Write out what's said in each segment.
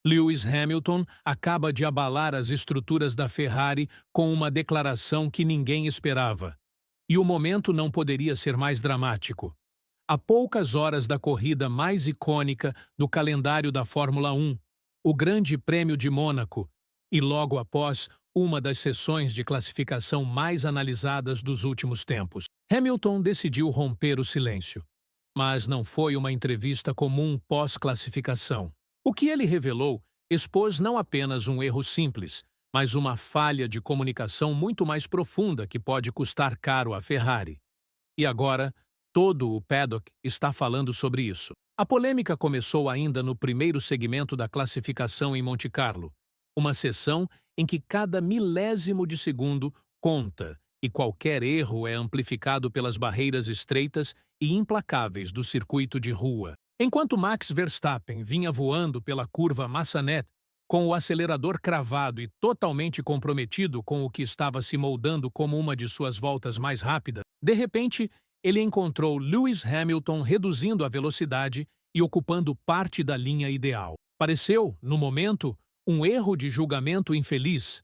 Lewis Hamilton acaba de abalar as estruturas da Ferrari com uma declaração que ninguém esperava. E o momento não poderia ser mais dramático. A poucas horas da corrida mais icônica do calendário da Fórmula 1, o Grande Prêmio de Mônaco, e logo após uma das sessões de classificação mais analisadas dos últimos tempos, Hamilton decidiu romper o silêncio. Mas não foi uma entrevista comum pós-classificação. O que ele revelou expôs não apenas um erro simples, mas uma falha de comunicação muito mais profunda que pode custar caro à Ferrari. E agora, todo o paddock está falando sobre isso. A polêmica começou ainda no primeiro segmento da classificação em Monte Carlo, uma sessão em que cada milésimo de segundo conta e qualquer erro é amplificado pelas barreiras estreitas e implacáveis do circuito de rua. Enquanto Max Verstappen vinha voando pela curva Massanet, com o acelerador cravado e totalmente comprometido com o que estava se moldando como uma de suas voltas mais rápidas, de repente, ele encontrou Lewis Hamilton reduzindo a velocidade e ocupando parte da linha ideal. Pareceu, no momento, um erro de julgamento infeliz,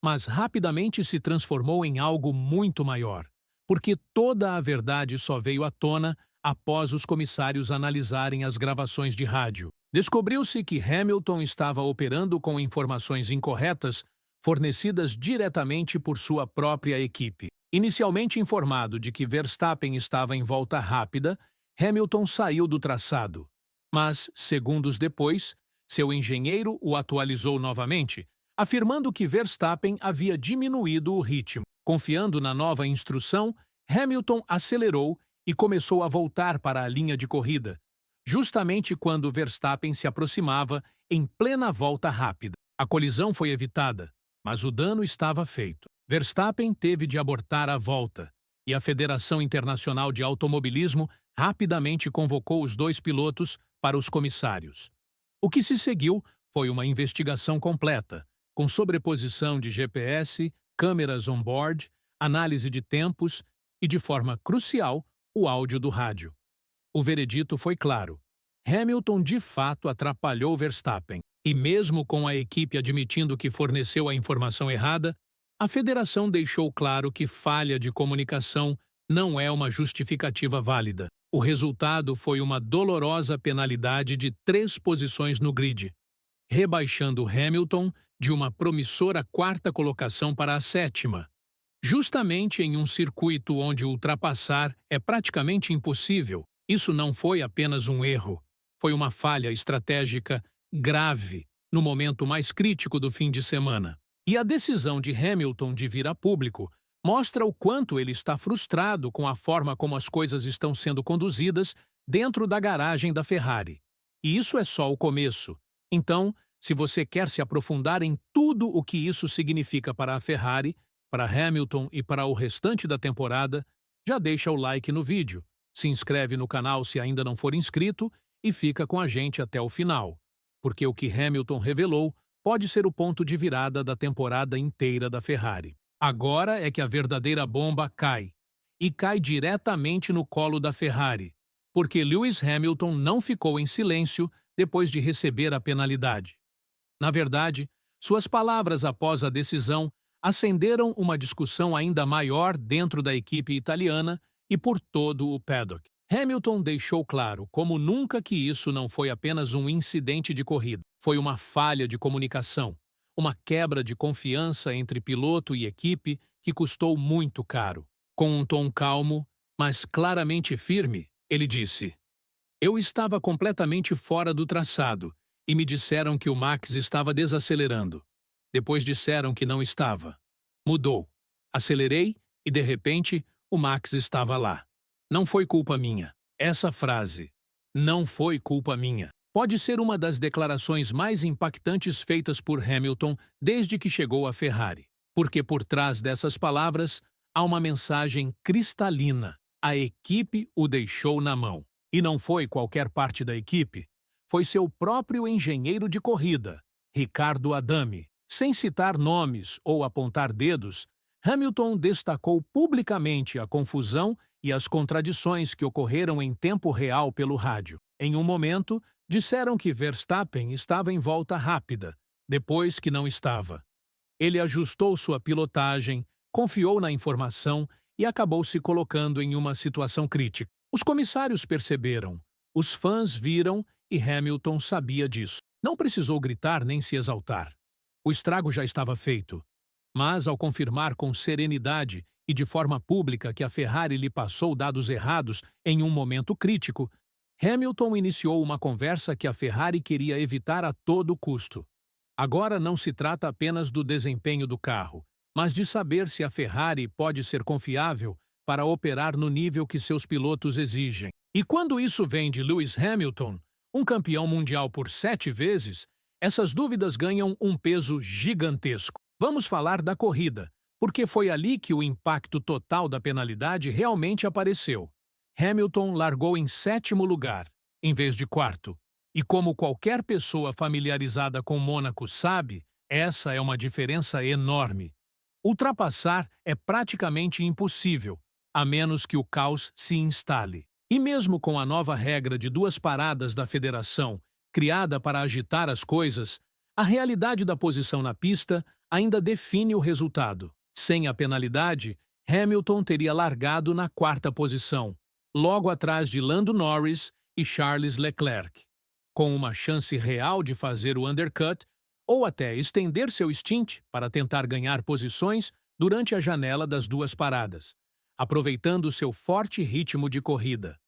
mas rapidamente se transformou em algo muito maior, porque toda a verdade só veio à tona após os comissários analisarem as gravações de rádio. Descobriu-se que Hamilton estava operando com informações incorretas fornecidas diretamente por sua própria equipe. Inicialmente informado de que Verstappen estava em volta rápida, Hamilton saiu do traçado. Mas, segundos depois, seu engenheiro o atualizou novamente, afirmando que Verstappen havia diminuído o ritmo. Confiando na nova instrução, Hamilton acelerou e começou a voltar para a linha de corrida, justamente quando Verstappen se aproximava em plena volta rápida. A colisão foi evitada, mas o dano estava feito. Verstappen teve de abortar a volta, e a Federação Internacional de Automobilismo rapidamente convocou os dois pilotos para os comissários. O que se seguiu foi uma investigação completa, com sobreposição de GPS, câmeras on-board, análise de tempos e, de forma crucial, o áudio do rádio. O veredito foi claro. Hamilton de fato atrapalhou Verstappen, e mesmo com a equipe admitindo que forneceu a informação errada, a federação deixou claro que falha de comunicação não é uma justificativa válida. O resultado foi uma dolorosa penalidade de 3 posições no grid, rebaixando Hamilton de uma promissora quarta colocação para a 7ª. Justamente em um circuito onde ultrapassar é praticamente impossível, isso não foi apenas um erro, foi uma falha estratégica grave no momento mais crítico do fim de semana. E a decisão de Hamilton de vir a público mostra o quanto ele está frustrado com a forma como as coisas estão sendo conduzidas dentro da garagem da Ferrari. E isso é só o começo. Então, se você quer se aprofundar em tudo o que isso significa para a Ferrari, para Hamilton e para o restante da temporada, já deixa o like no vídeo, se inscreve no canal se ainda não for inscrito e fica com a gente até o final, porque o que Hamilton revelou pode ser o ponto de virada da temporada inteira da Ferrari. Agora é que a verdadeira bomba cai, e cai diretamente no colo da Ferrari, porque Lewis Hamilton não ficou em silêncio depois de receber a penalidade. Na verdade, suas palavras após a decisão acenderam uma discussão ainda maior dentro da equipe italiana e por todo o paddock. Hamilton deixou claro como nunca que isso não foi apenas um incidente de corrida, foi uma falha de comunicação, uma quebra de confiança entre piloto e equipe que custou muito caro. Com um tom calmo, mas claramente firme, ele disse: "Eu estava completamente fora do traçado e me disseram que o Max estava desacelerando. Depois disseram que não estava. Mudou. Acelerei e, de repente, o Max estava lá. Não foi culpa minha." Essa frase, "não foi culpa minha", pode ser uma das declarações mais impactantes feitas por Hamilton desde que chegou à Ferrari. Porque por trás dessas palavras há uma mensagem cristalina. A equipe o deixou na mão. E não foi qualquer parte da equipe. Foi seu próprio engenheiro de corrida, Ricardo Adami. Sem citar nomes ou apontar dedos, Hamilton destacou publicamente a confusão e as contradições que ocorreram em tempo real pelo rádio. Em um momento, Disseram que Verstappen estava em volta rápida, depois que não estava. Ele ajustou sua pilotagem, confiou na informação e acabou se colocando em uma situação crítica. Os comissários perceberam, os fãs viram e Hamilton sabia disso. Não precisou gritar nem se exaltar. O estrago já estava feito. Mas, ao confirmar com serenidade e de forma pública que a Ferrari lhe passou dados errados em um momento crítico, Hamilton iniciou uma conversa que a Ferrari queria evitar a todo custo. Agora não se trata apenas do desempenho do carro, mas de saber se a Ferrari pode ser confiável para operar no nível que seus pilotos exigem. E quando isso vem de Lewis Hamilton, um campeão mundial por 7 vezes, essas dúvidas ganham um peso gigantesco. Vamos falar da corrida, porque foi ali que o impacto total da penalidade realmente apareceu. Hamilton largou em 7º lugar, em vez de 4º. E como qualquer pessoa familiarizada com Mônaco sabe, essa é uma diferença enorme. Ultrapassar é praticamente impossível, a menos que o caos se instale. E mesmo com a nova regra de 2 paradas da federação, criada para agitar as coisas, a realidade da posição na pista ainda define o resultado. Sem a penalidade, Hamilton teria largado na 4ª posição, logo atrás de Lando Norris e Charles Leclerc, com uma chance real de fazer o undercut ou até estender seu stint para tentar ganhar posições durante a janela das 2 paradas, aproveitando seu forte ritmo de corrida,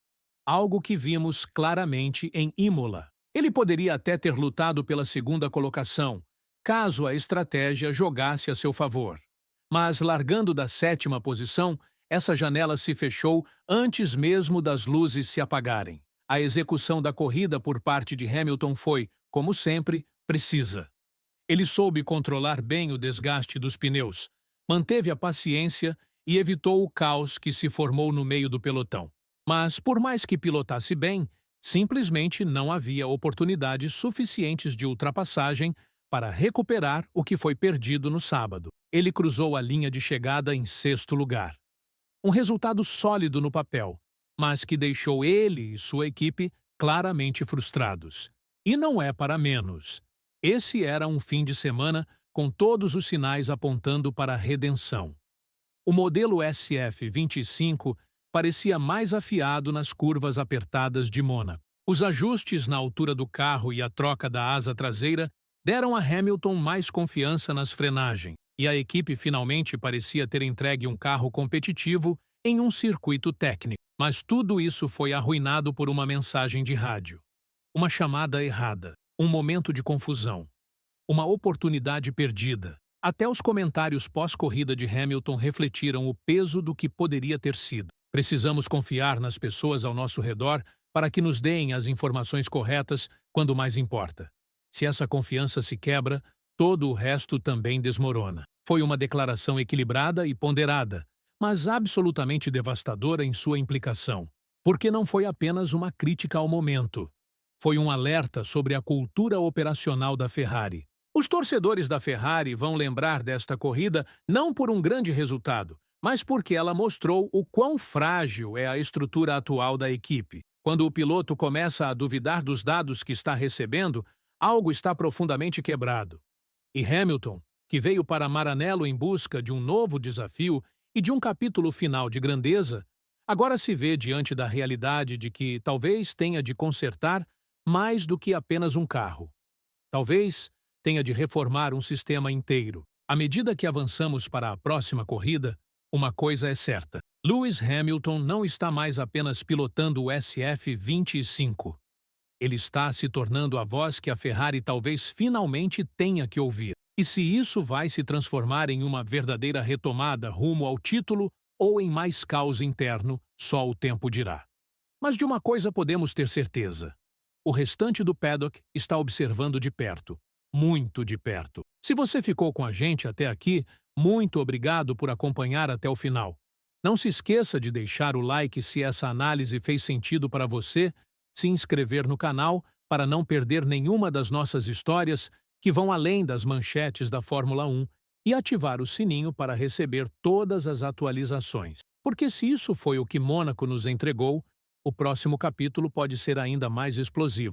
algo que vimos claramente em Imola. Ele poderia até ter lutado pela 2ª colocação, caso a estratégia jogasse a seu favor. Mas, largando da 7ª posição, essa janela se fechou antes mesmo das luzes se apagarem. A execução da corrida por parte de Hamilton foi, como sempre, precisa. Ele soube controlar bem o desgaste dos pneus, manteve a paciência e evitou o caos que se formou no meio do pelotão. Mas, por mais que pilotasse bem, simplesmente não havia oportunidades suficientes de ultrapassagem para recuperar o que foi perdido no sábado. Ele cruzou a linha de chegada em 6º lugar. Um resultado sólido no papel, mas que deixou ele e sua equipe claramente frustrados. E não é para menos. Esse era um fim de semana com todos os sinais apontando para a redenção. O modelo SF25 parecia mais afiado nas curvas apertadas de Mônaco. Os ajustes na altura do carro e a troca da asa traseira deram a Hamilton mais confiança nas frenagens, e a equipe finalmente parecia ter entregue um carro competitivo em um circuito técnico. Mas tudo isso foi arruinado por uma mensagem de rádio. Uma chamada errada, um momento de confusão, uma oportunidade perdida. Até os comentários pós-corrida de Hamilton refletiram o peso do que poderia ter sido. Precisamos confiar nas pessoas ao nosso redor para que nos deem as informações corretas quando mais importa. Se essa confiança se quebra, todo o resto também desmorona. Foi uma declaração equilibrada e ponderada, mas absolutamente devastadora em sua implicação, porque não foi apenas uma crítica ao momento. Foi um alerta sobre a cultura operacional da Ferrari. Os torcedores da Ferrari vão lembrar desta corrida não por um grande resultado, mas porque ela mostrou o quão frágil é a estrutura atual da equipe. Quando o piloto começa a duvidar dos dados que está recebendo, algo está profundamente quebrado. E Hamilton, que veio para Maranello em busca de um novo desafio e de um capítulo final de grandeza, agora se vê diante da realidade de que talvez tenha de consertar mais do que apenas um carro. Talvez tenha de reformar um sistema inteiro. À medida que avançamos para a próxima corrida, uma coisa é certa. Lewis Hamilton não está mais apenas pilotando o SF25. Ele está se tornando a voz que a Ferrari talvez finalmente tenha que ouvir. E se isso vai se transformar em uma verdadeira retomada rumo ao título ou em mais caos interno, só o tempo dirá. Mas de uma coisa podemos ter certeza. O restante do paddock está observando de perto. Muito de perto. Se você ficou com a gente até aqui, muito obrigado por acompanhar até o final. Não se esqueça de deixar o like se essa análise fez sentido para você, se inscrever no canal para não perder nenhuma das nossas histórias que vão além das manchetes da Fórmula 1 e ativar o sininho para receber todas as atualizações. Porque se isso foi o que Mônaco nos entregou, o próximo capítulo pode ser ainda mais explosivo.